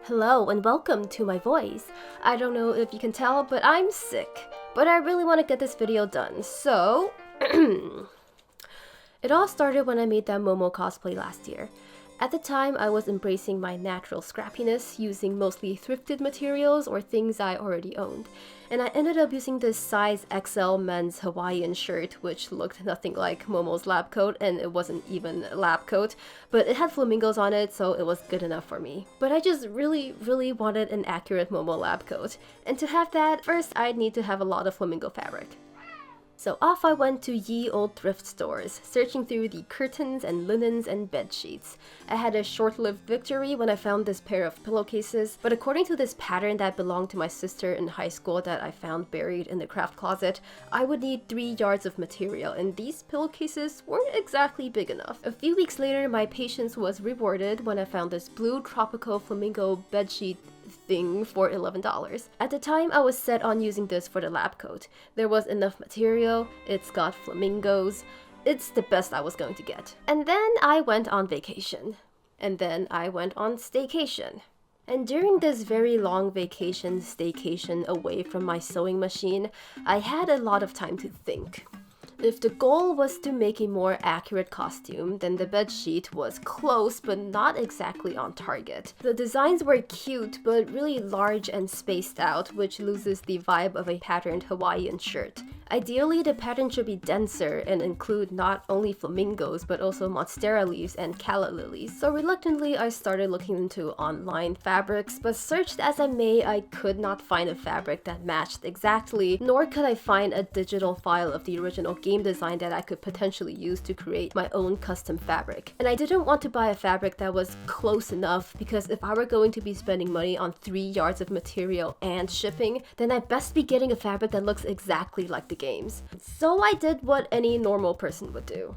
Hello and welcome to my voice. I don't know if you can tell, but I'm sick. But I really want to get this video done, so... It all started when I made that Momo cosplay last year. At the time, I was embracing my natural scrappiness, using mostly thrifted materials or things I already owned. And I ended up using this size XL men's Hawaiian shirt, which looked nothing like Momo's lab coat, and it wasn't even a lab coat, but it had flamingos on it, so it was good enough for me. But I just really wanted an accurate Momo lab coat. And to have that, first I'd need to have a lot of flamingo fabric. So off I went to ye old thrift stores, searching through the curtains and linens and bed sheets. I had a short-lived victory when I found this pair of pillowcases, but according to this pattern that belonged to my sister in high school that I found buried in the craft closet, I would need 3 yards of material, and these pillowcases weren't exactly big enough. A few weeks later, my patience was rewarded when I found this blue tropical flamingo bedsheet thing for $11. At the time, I was set on using this for the lab coat. There was enough material, it's got flamingos, it's the best I was going to get. And then I went on vacation. And then I went on staycation. And during this very long vacation staycation away from my sewing machine, I had a lot of time to think. If the goal was to make a more accurate costume, then the bedsheet was close but not exactly on target. The designs were cute but really large and spaced out, which loses the vibe of a patterned Hawaiian shirt. Ideally, the pattern should be denser and include not only flamingos but also monstera leaves and calla lilies. So reluctantly, I started looking into online fabrics, but searched as I may, I could not find a fabric that matched exactly, nor could I find a digital file of the original game design that I could potentially use to create my own custom fabric. And I didn't want to buy a fabric that was close enough, because if I were going to be spending money on 3 yards of material and shipping, then I'd best be getting a fabric that looks exactly like the games. So I did what any normal person would do.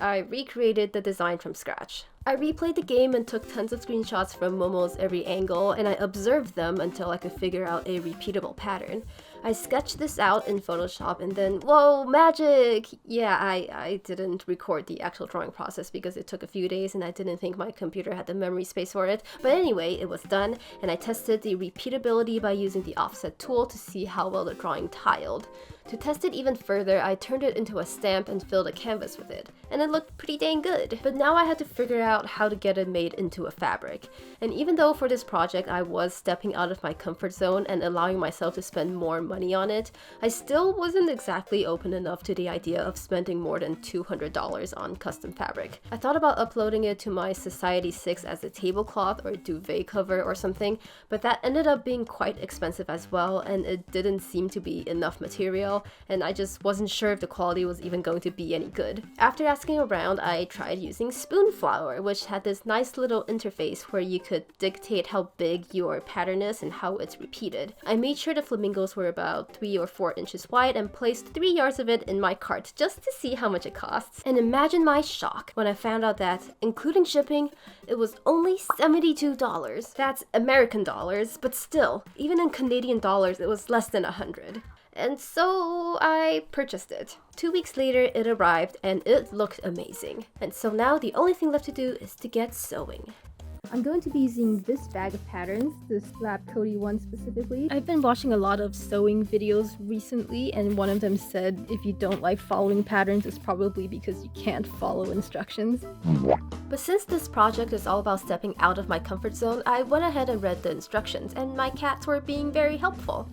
I recreated the design from scratch. I replayed the game and took tons of screenshots from Momo's every angle, and I observed them until I could figure out a repeatable pattern. I sketched this out in Photoshop and then, whoa, magic! Yeah, I didn't record the actual drawing process because it took a few days and I didn't think my computer had the memory space for it. But anyway, it was done, and I tested the repeatability by using the offset tool to see how well the drawing tiled. To test it even further, I turned it into a stamp and filled a canvas with it, and it looked pretty dang good. But now I had to figure out how to get it made into a fabric. And even though for this project I was stepping out of my comfort zone and allowing myself to spend more money on it, I still wasn't exactly open enough to the idea of spending more than $200 on custom fabric. I thought about uploading it to my Society 6 as a tablecloth or duvet cover or something, but that ended up being quite expensive as well, and it didn't seem to be enough material, and I just wasn't sure if the quality was even going to be any good. After asking around, I tried using Spoonflower, which had this nice little interface where you could dictate how big your pattern is and how it's repeated. I made sure the flamingos were about 3 or 4 inches wide and placed 3 yards of it in my cart just to see how much it costs. And imagine my shock when I found out that, including shipping, it was only $72. That's American dollars, but still, even in Canadian dollars, it was less than 100. And so I purchased it. 2 weeks later, it arrived and it looked amazing. And so now the only thing left to do is to get sewing. I'm going to be using this bag of patterns, this lab coaty one specifically. I've been watching a lot of sewing videos recently, and one of them said if you don't like following patterns, it's probably because you can't follow instructions. But since this project is all about stepping out of my comfort zone, I went ahead and read the instructions, and my cats were being very helpful.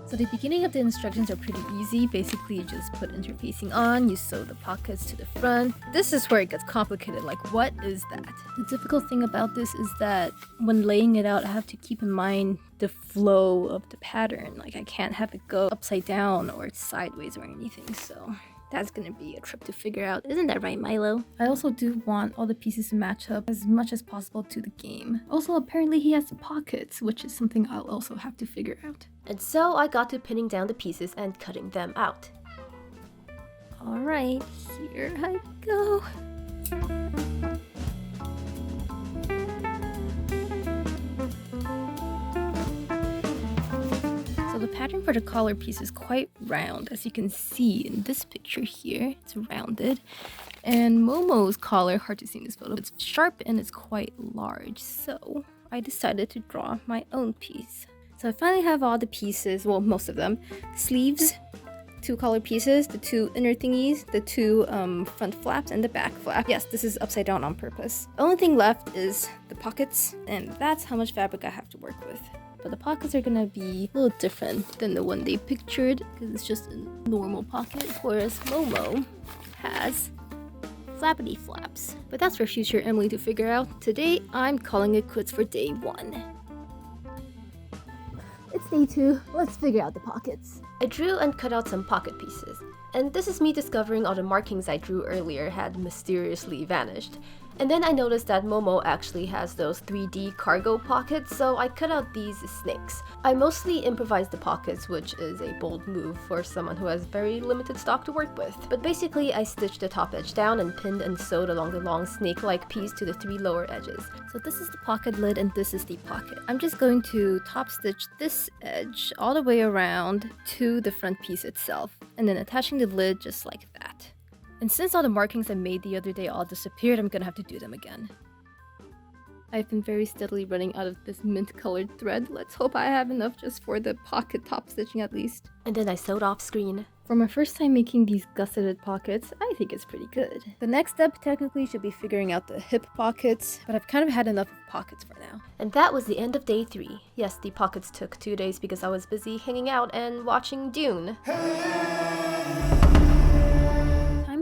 So the beginning of the instructions are pretty easy. Basically, you just put interfacing on, you sew the pockets to the front. This is where it gets complicated, like what is that? The difficult thing about this is that when laying it out, I have to keep in mind the flow of the pattern. Like I can't have it go upside down or sideways or anything, so that's gonna be a trip to figure out. Isn't that right, Milo? I also do want all the pieces to match up as much as possible to the game. Also, apparently he has the pockets, which is something I'll also have to figure out. And so I got to pinning down the pieces and cutting them out. Alright, here I go. The pattern for the collar piece is quite round, as you can see in this picture here. It's rounded. And Momo's collar, hard to see in this photo, it's sharp and it's quite large, so I decided to draw my own piece. So I finally have all the pieces, well, most of them. Sleeves, 2 collar pieces, the 2 inner thingies, the 2 front flaps, and the back flap. Yes, this is upside down on purpose. The only thing left is the pockets, and that's how much fabric I have to work with. But the pockets are gonna be a little different than the one they pictured, because it's just a normal pocket, whereas Momo has flappity flaps. But that's for future Emily to figure out. Today, I'm calling it quits for day 1. It's day 2. Let's figure out the pockets. I drew and cut out some pocket pieces, and this is me discovering all the markings I drew earlier had mysteriously vanished. And then I noticed that Momo actually has those 3D cargo pockets, so I cut out these snakes. I mostly improvised the pockets, which is a bold move for someone who has very limited stock to work with. But basically, I stitched the top edge down and pinned and sewed along the long snake-like piece to the 3 lower edges. So this is the pocket lid and this is the pocket. I'm just going to top stitch this edge all the way around to the front piece itself, and then attaching the lid just like that. And since all the markings I made the other day all disappeared, I'm gonna have to do them again. I've been very steadily running out of this mint colored thread. Let's hope I have enough just for the pocket top stitching at least. And then I sewed off screen. For my first time making these gusseted pockets, I think it's pretty good. The next step technically should be figuring out the hip pockets, but I've kind of had enough of pockets for now. And that was the end of day 3. Yes, the pockets took 2 days because I was busy hanging out and watching Dune.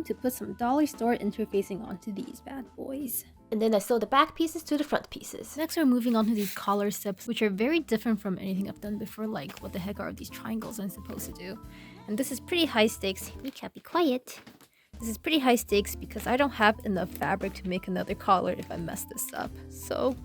To put some dollar store interfacing onto these bad boys. And then I sewed the back pieces to the front pieces. Next we're moving on to these collar steps, which are very different from anything I've done before, like what the heck are these triangles I'm supposed to do? And this is pretty high stakes. Mika, be quiet. This is pretty high stakes because I don't have enough fabric to make another collar if I mess this up. So,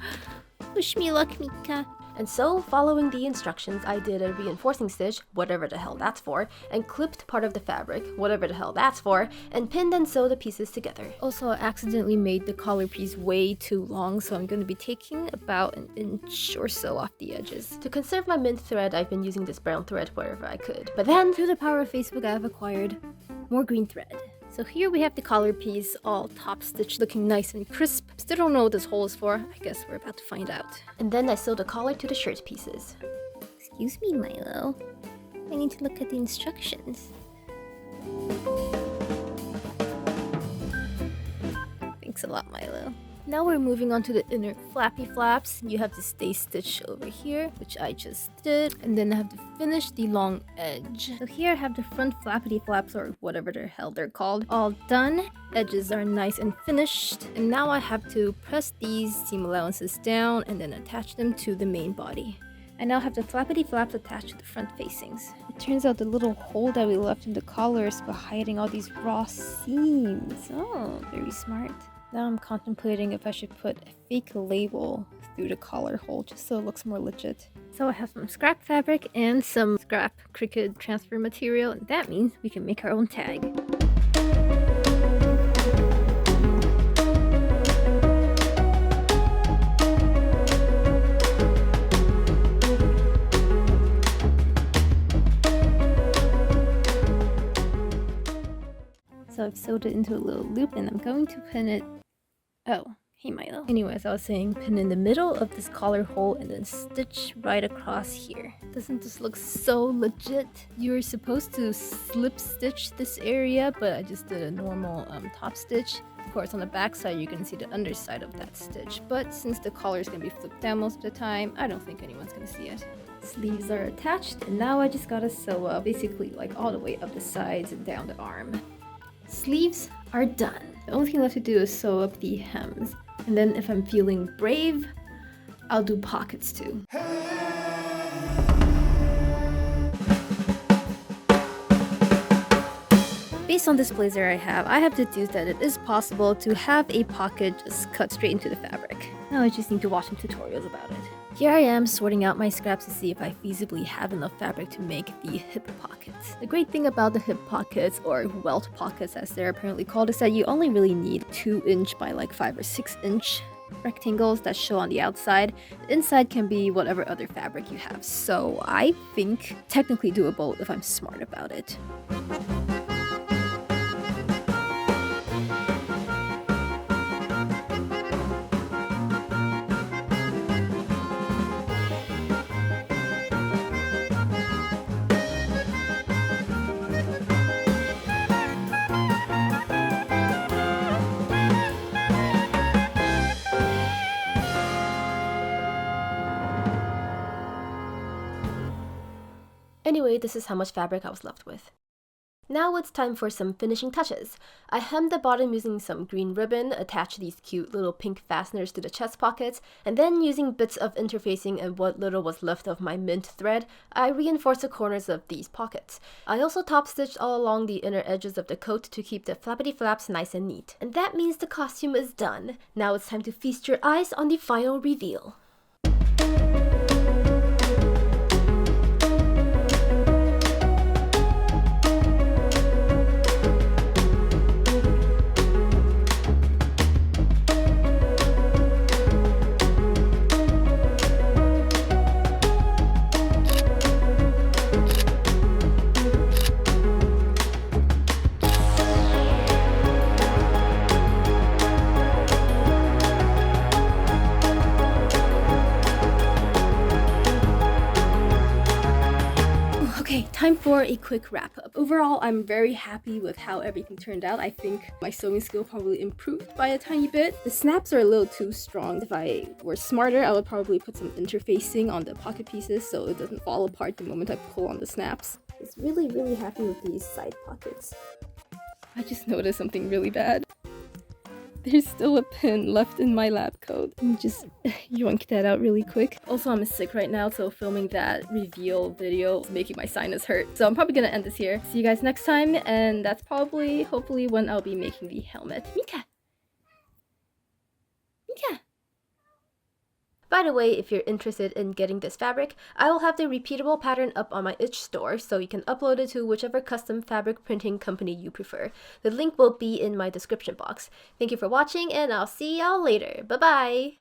wish me luck, Mika. And so, following the instructions, I did a reinforcing stitch, whatever the hell that's for, and clipped part of the fabric, whatever the hell that's for, and pinned and sewed the pieces together. Also, I accidentally made the collar piece way too long, so I'm going to be taking about an inch or so off the edges. To conserve my mint thread, I've been using this brown thread wherever I could. But then, through the power of Facebook, I have acquired more green thread. So here we have the collar piece all top stitched, looking nice and crisp. Still don't know what this hole is for. I guess we're about to find out. And then I sewed the collar to the shirt pieces. Excuse me, Milo. I need to look at the instructions. Thanks a lot, Milo. Now we're moving on to the inner flappy flaps. You have to stay stitched over here, which I just did, and then I have to finish the long edge. So here I have the front flappity flaps, or whatever the hell they're called, all done. Edges are nice and finished, and now I have to press these seam allowances down and then attach them to the main body. I now have the flappity flaps attached to the front facings. It turns out the little hole that we left in the collar is for hiding all these raw seams. Oh, very smart. Now I'm contemplating if I should put a fake label through the collar hole just so it looks more legit. So I have some scrap fabric and some scrap Cricut transfer material, and that means we can make our own tag. So I've sewed it into a little loop and I'm going to pin it. Oh, hey Milo. Anyways, I was saying pin in the middle of this collar hole and then stitch right across here. Doesn't this look so legit? You're supposed to slip stitch this area, but I just did a normal top stitch. Of course, on the back side, you can see the underside of that stitch. But since the collar is going to be flipped down most of the time, I don't think anyone's going to see it. Sleeves are attached, and now I just gotta sew up basically like all the way up the sides and down the arm. Sleeves are done. The only thing left to do is sew up the hems. And then if I'm feeling brave, I'll do pockets too. Based on this blazer I have deduced that it is possible to have a pocket just cut straight into the fabric. Now I just need to watch some tutorials about it. Here I am sorting out my scraps to see if I feasibly have enough fabric to make the hip pockets. The great thing about the hip pockets, or welt pockets as they're apparently called, is that you only really need 2" by like 5 or 6" rectangles that show on the outside. The inside can be whatever other fabric you have, so I think technically doable if I'm smart about it. Anyway, this is how much fabric I was left with. Now it's time for some finishing touches. I hemmed the bottom using some green ribbon, attached these cute little pink fasteners to the chest pockets, and then using bits of interfacing and what little was left of my mint thread, I reinforced the corners of these pockets. I also top stitched all along the inner edges of the coat to keep the flappity flaps nice and neat. And that means the costume is done. Now it's time to feast your eyes on the final reveal. Okay, time for a quick wrap up. Overall, I'm very happy with how everything turned out. I think my sewing skill probably improved by a tiny bit. The snaps are a little too strong. If I were smarter, I would probably put some interfacing on the pocket pieces so it doesn't fall apart the moment I pull on the snaps. I was really happy with these side pockets. I just noticed something really bad. There's still a pin left in my lab coat. Let me just yoink that out really quick. Also, I'm sick right now, so filming that reveal video is making my sinus hurt. So I'm probably gonna end this here. See you guys next time, and that's probably, hopefully, when I'll be making the helmet. Mika! Mika! By the way, if you're interested in getting this fabric, I will have the repeatable pattern up on my Itch store, so you can upload it to whichever custom fabric printing company you prefer. The link will be in my description box. Thank you for watching, and I'll see y'all later. Bye bye!